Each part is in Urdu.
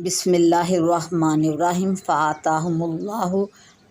بسم اللہ الرحمن الرحیم فآتاہم اللہ،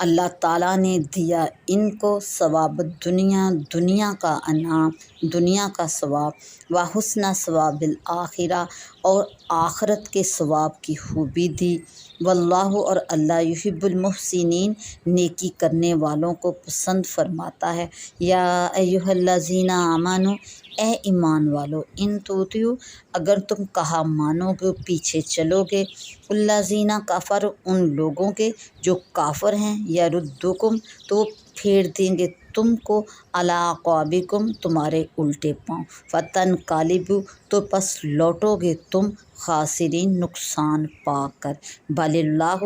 اللہ تعالیٰ نے دیا ان کو ثواب دنیا، دنیا کا انعام، دنیا کا ثواب، و حسن ثواب الآخرہ، اور آخرت کے ثواب کی خوبی دی۔ واللہ، اور اللہ یحب المحسنین، نیکی کرنے والوں کو پسند فرماتا ہے۔ یا ایھا الذین آمنوا، اے ایمان والو، ان تطیعوا، اگر تم کہا مانو گے، پیچھے چلو گے، الذین کفروا، ان لوگوں کے جو کافر ہیں، یردوکم، تو وہ پھیر دیں گے تم کو، علی اعقابکم، تمہارے الٹے پاؤں، فتنقلبوا، تو پس لوٹو گے تم خاسرین، نقصان پا کر۔ بل اللہ،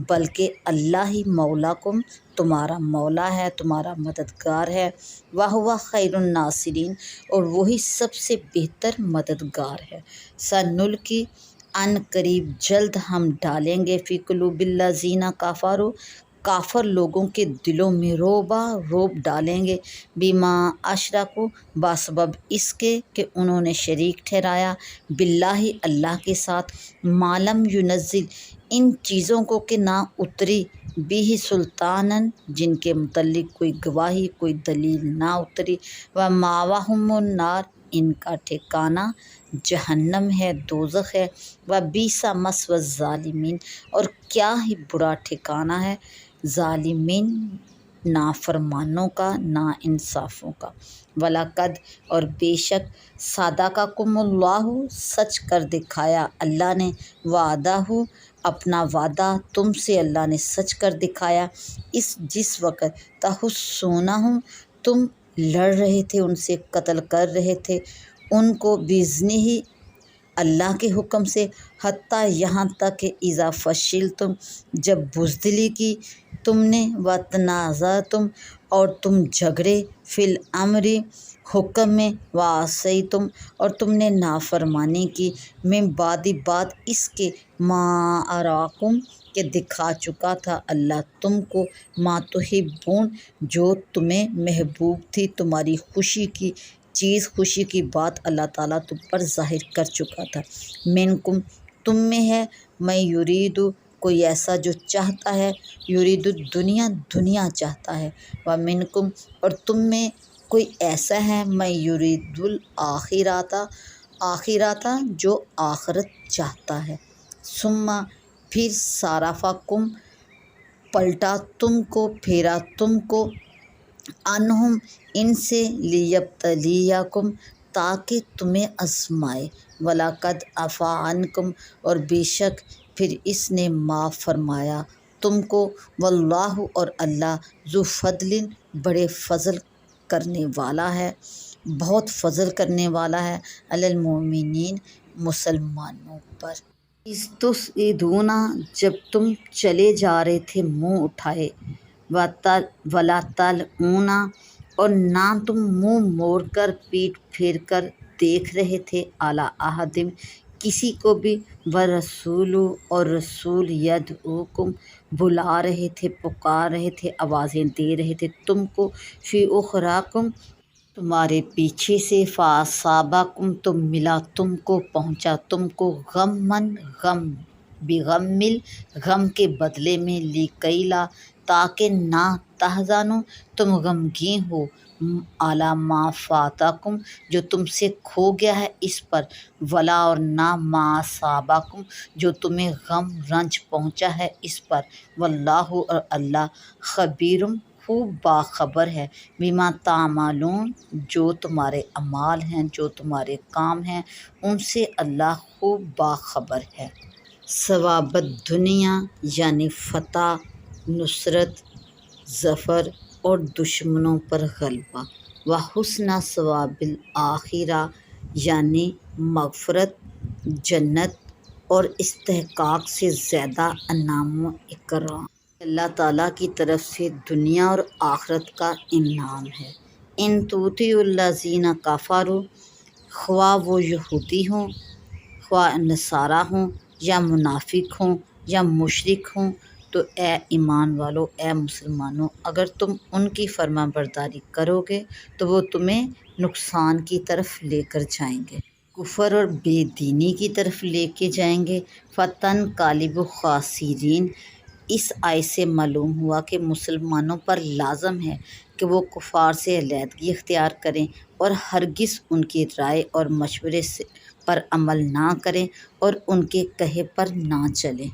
بلکہ اللہ ہی مولاکم، تمہارا مولا ہے، تمہارا مددگار ہے، وہو خیر الناصرین، اور وہی سب سے بہتر مددگار ہے۔ سنلقی، ان قریب جلد ہم ڈالیں گے، فی قلوب الذین کفروا، کافر لوگوں کے دلوں میں، رعب ڈالیں گے، بما اشرکوا، بسبب اس کے کہ انہوں نے شریک ٹھہرایا، باللہ، اللہ کے ساتھ، ما لم ینزل، ان چیزوں کو کہ نہ اتری، بھی سلطانن، جن کے متعلق کوئی گواہی، کوئی دلیل نہ اتری، ومأواہم النار، ان کا ٹھکانہ جہنم ہے، دوزخ ہے، وبئس مثوی الظالمین، اور کیا ہی برا ٹھکانہ ہے ظالمین، نافرمانوں کا، نا انصافوں کا۔ وَلَقَدْ، اور بے شک، صَدَقَکُمُ اللّٰہ، سچ کر دکھایا اللہ نے، وعدہ، اپنا وعدہ تم سے اللہ نے سچ کر دکھایا، جس وقت تحسونہم، تم لڑ رہے تھے ان سے، قتل کر رہے تھے ان کو، بِإِذْنِہ، اللہ کے حکم سے، حتیٰ یہاں تک کہ اذا فشلتم، جب بزدلی کی تم نے، وتنازعتم، اور تم جھگڑے، فی الامر، حکم میں، وعصیتم، اور تم نے نافرمانی کی، من بعد، بعد اس کے، ما اراکم، کہ دکھا چکا تھا اللہ تم کو، ما تحبون، جو تمہیں محبوب تھی، تمہاری خوشی کی چیز، خوشی کی بات اللہ تعالیٰ تم پر ظاہر کر چکا تھا۔ منکم، تم میں ہے، من یرید، کوئی ایسا جو چاہتا ہے، یرید الدنیا، دنیا چاہتا ہے، ومنکم، اور تم میں کوئی ایسا ہے، من یرید الآخرۃ، آخرۃ، جو آخرت چاہتا ہے۔ ثم، پھر، صرفکم، پلٹا تم کو، پھیرا تم کو، عنہم، ان سے، لیبتلیکم، تاکہ تمہیں آزمائے، وَلَقَدْ عَفَا عَنکم، اور بے شک پھر اس نے معاف فرمایا تم کو، واللہ، اور اللہ، ذو فضل، بڑے فضل کرنے والا ہے، بہت فضل کرنے والا ہے، علی المؤمنین، مسلمانوں پر۔ اذ تصعدون، جب تم چلے جا رہے تھے منہ اٹھائے، ولا تلؤون، اور نہ تم منہ موڑ کر، پیٹھ پھیر کر دیکھ رہے تھے، اعلی احد، کسی کو بھی، ورسول، اور رسول، یدعوکم، بلا رہے تھے، پکار رہے تھے، آوازیں دے رہے تھے تم کو، فی اخراکم، تمہارے پیچھے سے، فاصابکم، تو ملا تم کو، پہنچا تم کو، غمًا، غم، بغمٍ، غم کے بدلے میں، لکیلا، تاکہ نہ، تحزنوا، تم غمگین ہو، علی ما فاتکم، جو تم سے کھو گیا ہے اس پر، ولا، اور نہ، ما اصابکم، جو تمہیں غم رنج پہنچا ہے اس پر، واللہ، اور اللہ، خبیر، خوب باخبر ہے، بما تعملون، جو تمہارے اعمال ہیں، جو تمہارے کام ہیں، ان سے اللہ خوب باخبر ہے۔ ثواب الدنیا، یعنی فتح، نصرت، ظفر، اور دشمنوں پر غلبہ، و حسن ثواب الآخرہ، یعنی مغفرت، جنت، اور استحقاق سے زیادہ انعام و اکرام، اللہ تعالیٰ کی طرف سے دنیا اور آخرت کا انعام ہے۔ ان تطیعوا الذین کفروا، خواہ وہ یہودی ہوں، خواہ نصارہ ہوں، یا منافق ہوں، یا مشرک ہوں، تو اے ایمان والو، اے مسلمانوں، اگر تم ان کی فرما برداری کرو گے تو وہ تمہیں نقصان کی طرف لے کر جائیں گے۔ کفر اور بے دینی کی طرف لے کے جائیں گے۔ فتن قالب خاسرین، اس آیت سے معلوم ہوا کہ مسلمانوں پر لازم ہے کہ وہ کفار سے علیحدگی اختیار کریں اور ہرگز ان کی رائے اور مشورے پر عمل نہ کریں اور ان کے کہے پر نہ چلیں۔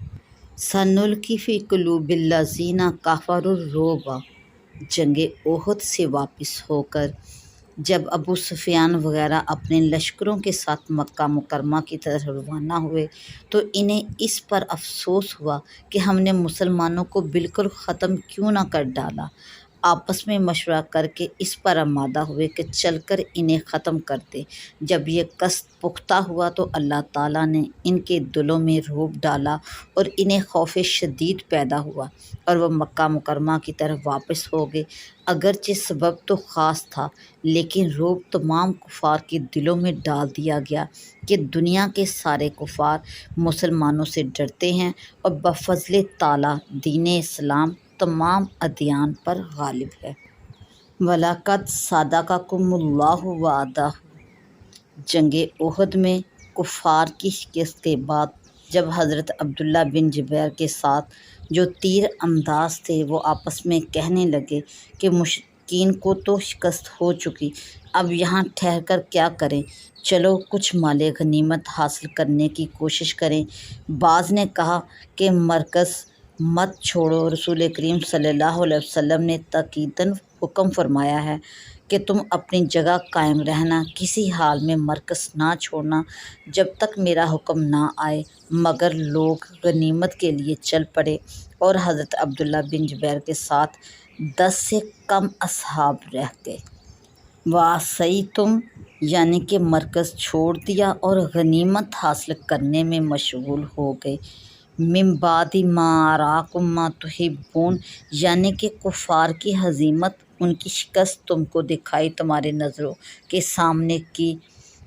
سنلقی فی قلوب الذین کفروا الرعب، جنگ احد سے واپس ہو کر جب ابو سفیان وغیرہ اپنے لشکروں کے ساتھ مکہ مکرمہ کی طرف روانہ ہوئے تو انہیں اس پر افسوس ہوا کہ ہم نے مسلمانوں کو بالکل ختم کیوں نہ کر ڈالا۔ آپس میں مشورہ کر کے اس پر آمادہ ہوئے کہ چل کر انہیں ختم کر دیں۔ جب یہ قصد پختہ ہوا تو اللہ تعالیٰ نے ان کے دلوں میں رعب ڈالا اور انہیں خوف شدید پیدا ہوا اور وہ مکہ مکرمہ کی طرف واپس ہو گئے۔ اگرچہ سبب تو خاص تھا لیکن رعب تمام کفار کے دلوں میں ڈال دیا گیا کہ دنیا کے سارے کفار مسلمانوں سے ڈرتے ہیں اور بفضل تعالیٰ دین اسلام تمام ادیان پر غالب ہے۔ وَلَقَدْ صَدَقَكُمُ اللَّهُ وَعْدَهُ، جنگ احد میں کفار کی شکست کے بعد جب حضرت عبداللہ بن جبیر کے ساتھ جو تیر انداز تھے وہ آپس میں کہنے لگے کہ مشرکین کو تو شکست ہو چکی، اب یہاں ٹھہر کر کیا کریں، چلو کچھ مال غنیمت حاصل کرنے کی کوشش کریں۔ بعض نے کہا کہ مرکز مت چھوڑو، رسول کریم صلی اللہ علیہ وسلم نے تاکیداً حکم فرمایا ہے کہ تم اپنی جگہ قائم رہنا، کسی حال میں مرکز نہ چھوڑنا جب تک میرا حکم نہ آئے، مگر لوگ غنیمت کے لیے چل پڑے اور حضرت عبداللہ بن جبیر کے ساتھ 10 سے کم اصحاب رہ گئے۔ وَعَصَیْتُمْ، یعنی کہ مرکز چھوڑ دیا اور غنیمت حاصل کرنے میں مشغول ہو گئے۔ مِن بَعْدِ مَا أَرَاكُم مَّا تُحِبُّونَ، یعنی کہ کفار کی ہزیمت، ان کی شکست تم کو دکھائی تمہاری نظروں کے سامنے کی۔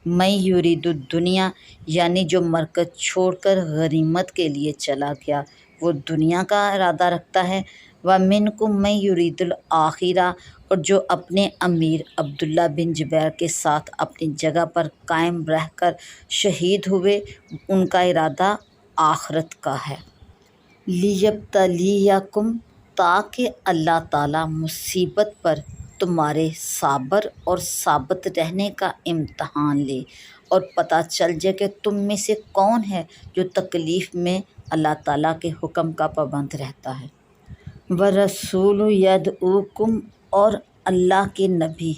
مَن یُرِیدُ الدُّنْیَا، یعنی جو مرکز چھوڑ کر غنیمت کے لیے چلا گیا وہ دنیا کا ارادہ رکھتا ہے۔ وَمِنکُم مَن یُرِیدُ الْآخِرَۃَ، اور جو اپنے امیر عبداللہ بن جبیر کے ساتھ اپنی جگہ پر قائم رہ کر شہید ہوئے، ان کا ارادہ آخرت کا ہے۔ لِیَبْتَلِیَکُم، تاکہ اللہ تعالیٰ مصیبت پر تمہارے صبر اور ثابت رہنے کا امتحان لے اور پتہ چل جائے کہ تم میں سے کون ہے جو تکلیف میں اللہ تعالیٰ کے حکم کا پابند رہتا ہے۔ وَالرَّسُولُ یَدْعُوکُم، اور اللہ کے نبی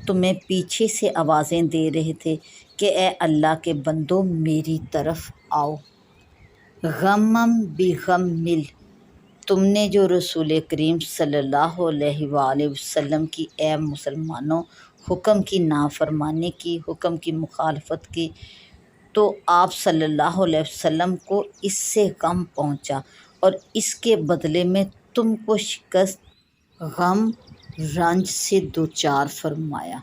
تمہیں پیچھے سے آوازیں دے رہے تھے کہ اے اللہ کے بندو میری طرف آؤ۔ غمم بغمل، تم نے جو رسول کریم صلی اللہ علیہ وآلہ وسلم کی اے مسلمانوں حکم کی نافرمانی کی، حکم کی مخالفت کی، تو آپ صلی اللہ علیہ وسلم کو اس سے غم پہنچا اور اس کے بدلے میں تم کو شکست، غم، رنج سے دوچار فرمایا۔